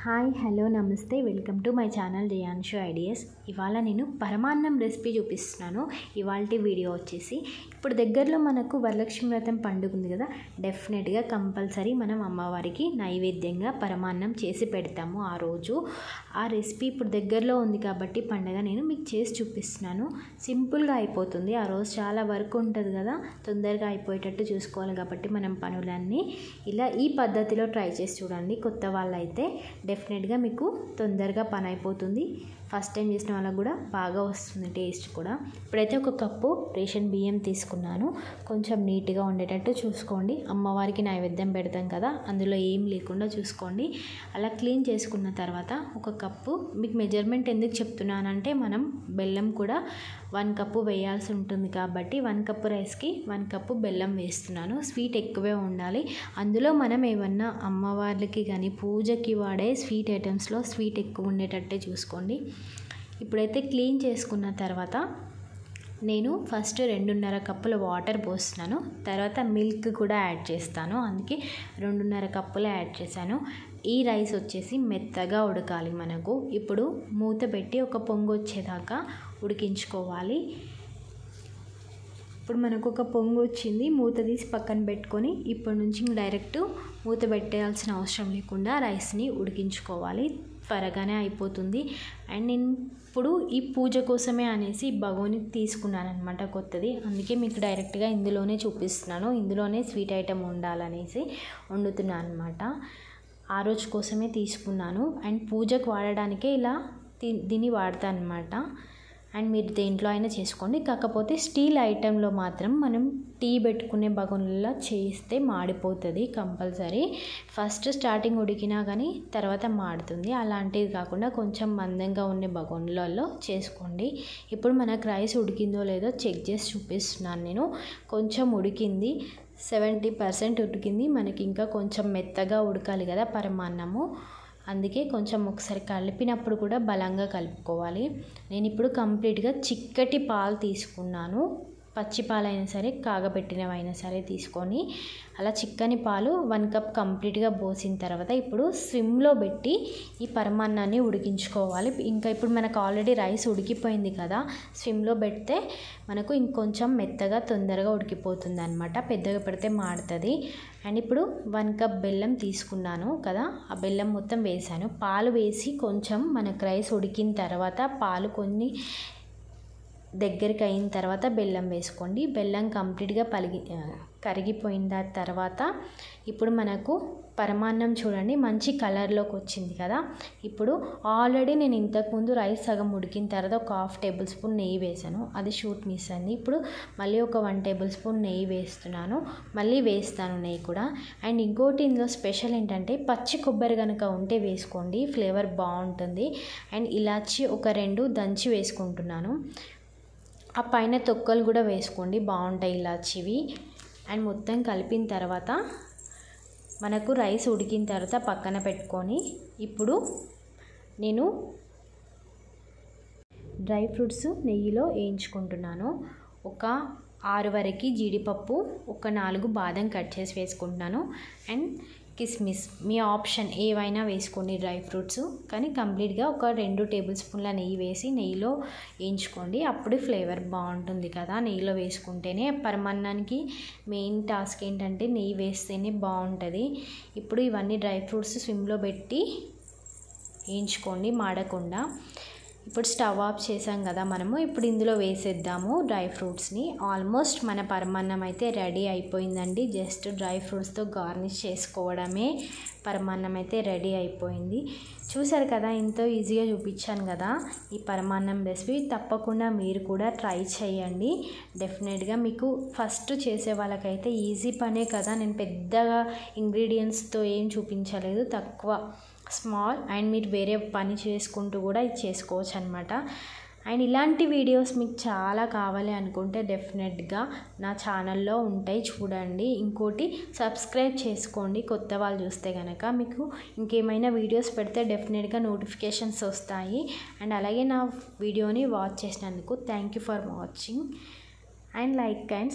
Hi hello నమస్తే welcome to my channel Riyanshu ideas. ఇవాళ నేను పరమాన్నం రెసిపీ చూపిస్తున్నాను. ఇవాల్టి వీడియో వచ్చేసి ఇప్పుడు దగ్గరలో మనకు వరలక్ష్మి వ్రతం పండుగ ఉంది కదా, డెఫినెట్గా కంపల్సరీ మనం అమ్మవారికి నైవేద్యంగా పరమాన్నం చేసి పెడతాము. ఆ రోజు ఆ రెసిపీ ఇప్పుడు దగ్గరలో ఉంది కాబట్టి పండుగ నేను మీకు చేసి చూపిస్తున్నాను. సింపుల్గా అయిపోతుంది. ఆ రోజు చాలా వర్క్ ఉంటుంది కదా, తొందరగా అయిపోయేటట్టు చూసుకోవాలి కాబట్టి మనం పనులన్నీ ఇలా ఈ పద్ధతిలో ట్రై చేసి చూడండి. కొత్త వాళ్ళైతే డెఫినెట్గా మీకు తొందరగా పని అయిపోతుంది. ఫస్ట్ టైం చేసిన వాళ్ళకు కూడా బాగా వస్తుంది టేస్ట్ కూడా. ఇప్పుడైతే ఒక కప్పు రేషన్ బియ్యం తీసుకున్నాను. కొంచెం నీట్గా ఉండేటట్టు చూసుకోండి. అమ్మవారికి నైవేద్యం పెడతాం కదా, అందులో ఏం లేకుండా చూసుకోండి. అలా క్లీన్ చేసుకున్న తర్వాత ఒక కప్పు, మీకు మెజర్మెంట్ ఎందుకు చెప్తున్నానంటే మనం బెల్లం కూడా 1 కప్పు వేయాల్సి ఉంటుంది కాబట్టి 1 కప్పు రైస్కి 1 కప్పు బెల్లం వేస్తున్నాను. స్వీట్ ఎక్కువే ఉండాలి. అందులో మనం ఏమన్నా అమ్మవార్లకి కానీ పూజకి వాడే స్వీట్ ఐటమ్స్లో స్వీట్ ఎక్కువ ఉండేటట్టే చూసుకోండి. ఇప్పుడైతే క్లీన్ చేసుకున్న తర్వాత నేను ఫస్ట్ 2.5 కప్పుల వాటర్ పోస్తున్నాను. తర్వాత మిల్క్ కూడా యాడ్ చేస్తాను. అందుకే 2.5 కప్పులు యాడ్ చేశాను. ఈ రైస్ వచ్చేసి మెత్తగా ఉడకాలి మనకు. ఇప్పుడు మూత పెట్టి ఒక పొంగు వచ్చేదాకా ఉడికించుకోవాలి. ఇప్పుడు మనకు ఒక పొంగు వచ్చింది. మూత తీసి పక్కన పెట్టుకొని ఇప్పటి నుంచి డైరెక్ట్ మూత పెట్టాల్సిన అవసరం లేకుండా రైస్ని ఉడికించుకోవాలి. త్వరగానే అయిపోతుంది. అండ్ నేను ఇప్పుడు ఈ పూజ కోసమే అనేసి బగోని తీసుకున్నాను అనమాట కొత్తది. అందుకే మీకు డైరెక్ట్గా ఇందులోనే చూపిస్తున్నాను. ఇందులోనే స్వీట్ ఐటమ్ ఉండాలనేసి వండుతున్నాను అనమాట. ఆ రోజు కోసమే తీసుకున్నాను. అండ్ పూజకు వాడడానికే ఇలా దీన్ని వాడతాను అనమాట. అండ్ మీరు దేంట్లో అయినా చేసుకోండి. కాకపోతే స్టీల్ ఐటెంలో మాత్రం మనం టీ పెట్టుకునే బగోన్లలో చేస్తే మాడిపోతుంది కంపల్సరీ. ఫస్ట్ స్టార్టింగ్ ఉడికినా కానీ తర్వాత మాడుతుంది. అలాంటివి కాకుండా కొంచెం మందంగా ఉండే బగోన్లలో చేసుకోండి. ఇప్పుడు మనకు రైస్ ఉడికిందో లేదో చెక్ చేసి చూపిస్తున్నాను నేను. కొంచెం ఉడికింది, 70% ఉడికింది. మనకి ఇంకా కొంచెం మెత్తగా ఉడకాలి కదా పరమాన్నము. అందుకే కొంచెం ఒకసారి కలిపినప్పుడు కూడా బలంగా కలుపుకోవాలి. నేను ఇప్పుడు కంప్లీట్గా చిక్కటి పాలు తీసుకున్నాను. పచ్చి పాలైనా సరే కాగబెట్టినవైనా సరే తీసుకొని అలా చిక్కని పాలు 1 కప్ కంప్లీట్గా పోసిన తర్వాత ఇప్పుడు స్విమ్లో పెట్టి ఈ పరమాన్నాన్ని ఉడికించుకోవాలి. ఇంకా ఇప్పుడు మనకు ఆల్రెడీ రైస్ ఉడికిపోయింది కదా, స్విమ్లో పెడితే మనకు ఇంకొంచెం మెత్తగా తొందరగా ఉడికిపోతుంది అనమాట. పెద్దగా పెడితే మాడుతుంది. అండ్ ఇప్పుడు 1 కప్ బెల్లం తీసుకున్నాను కదా, ఆ బెల్లం మొత్తం వేసాను. పాలు వేసి కొంచెం మనకు రైస్ ఉడికిన తర్వాత పాలు కొన్ని దగ్గరికి అయిన తర్వాత బెల్లం వేసుకోండి. బెల్లం కంప్లీట్గా కరిగిపోయిన తర్వాత ఇప్పుడు మనకు పరమాన్నం చూడండి మంచి కలర్లోకి వచ్చింది కదా. ఇప్పుడు ఆల్రెడీ నేను ఇంతకుముందు రైస్ సగం ఉడికిన తర్వాత ఒక 1/2 టేబుల్ స్పూన్ నెయ్యి వేసాను. అది షూట్ మిస్ అయింది. ఇప్పుడు మళ్ళీ ఒక 1 టేబుల్ స్పూన్ నెయ్యి వేస్తున్నాను. మళ్ళీ వేస్తాను నెయ్యి కూడా. అండ్ ఇంకోటి ఇందులో స్పెషల్ ఏంటంటే పచ్చి కొబ్బరి కనుక ఉంటే వేసుకోండి, ఫ్లేవర్ బాగుంటుంది. అండ్ ఇలాచి ఒక 2 దంచి వేసుకుంటున్నాను. ఆ పైన తొక్కలు కూడా వేసుకోండి, బాగుంటాయి ఇలాచివి. అండ్ మొత్తం కలిపిన తర్వాత మనకు రైస్ ఉడికిన తర్వాత పక్కన పెట్టుకొని ఇప్పుడు నేను డ్రై ఫ్రూట్స్ నెయ్యిలో వేయించుకుంటున్నాను. ఒక 6 వరకు జీడిపప్పు, ఒక 4 బాదం కట్ చేసి వేసుకుంటున్నాను. అండ్ కిస్మిస్ మీ ఆప్షన్, ఏవైనా వేసుకోండి డ్రై ఫ్రూట్స్. కానీ కంప్లీట్గా ఒక 2 టేబుల్ స్పూన్ల నెయ్యి వేసి నెయ్యిలో వేయించుకోండి. అప్పుడు ఫ్లేవర్ బాగుంటుంది కదా నెయ్యిలో వేసుకుంటేనే. పరమాన్నానికి మెయిన్ టాస్క్ ఏంటంటే నెయ్యి వేస్తేనే బాగుంటుంది. ఇప్పుడు ఇవన్నీ డ్రై ఫ్రూట్స్ స్విమ్లో పెట్టి వేయించుకోండి మాడకుండా. ఇప్పుడు స్టవ్ ఆఫ్ చేసాం కదా మనము. ఇప్పుడు ఇందులో వేసేద్దాము డ్రై ఫ్రూట్స్ని. ఆల్మోస్ట్ మన పరమాన్నం అయితే రెడీ అయిపోయిందండి. జస్ట్ డ్రై ఫ్రూట్స్తో గార్నిష్ చేసుకోవడమే. పరమాన్నం అయితే రెడీ అయిపోయింది. చూసారు కదా, ఎంతో ఈజీగా చూపించాను కదా ఈ పరమాన్నం రెసిపీ. తప్పకుండా మీరు కూడా ట్రై చేయండి. డెఫినెట్గా మీకు ఫస్ట్ చేసే వాళ్ళకైతే ఈజీ పనే కదా. నేను పెద్దగా ఇంగ్రీడియంట్స్తో ఏం చూపించలేదు, తక్కువ స్మాల్. అండ్ మీరు వేరే పని చేసుకుంటూ కూడా ఇది చేసుకోవచ్చు అనమాట. అండ్ ఇలాంటి వీడియోస్ మీకు చాలా కావాలి అనుకుంటే డెఫినెట్గా నా ఛానల్లో ఉంటాయి, చూడండి. ఇంకోటి సబ్స్క్రైబ్ చేసుకోండి కొత్త వాళ్ళు చూస్తే కనుక. మీకు ఇంకేమైనా వీడియోస్ పెడితే డెఫినెట్గా నోటిఫికేషన్స్ వస్తాయి. అండ్ అలాగే నా వీడియోని వాచ్ చేసినందుకు thank you for watching. And like and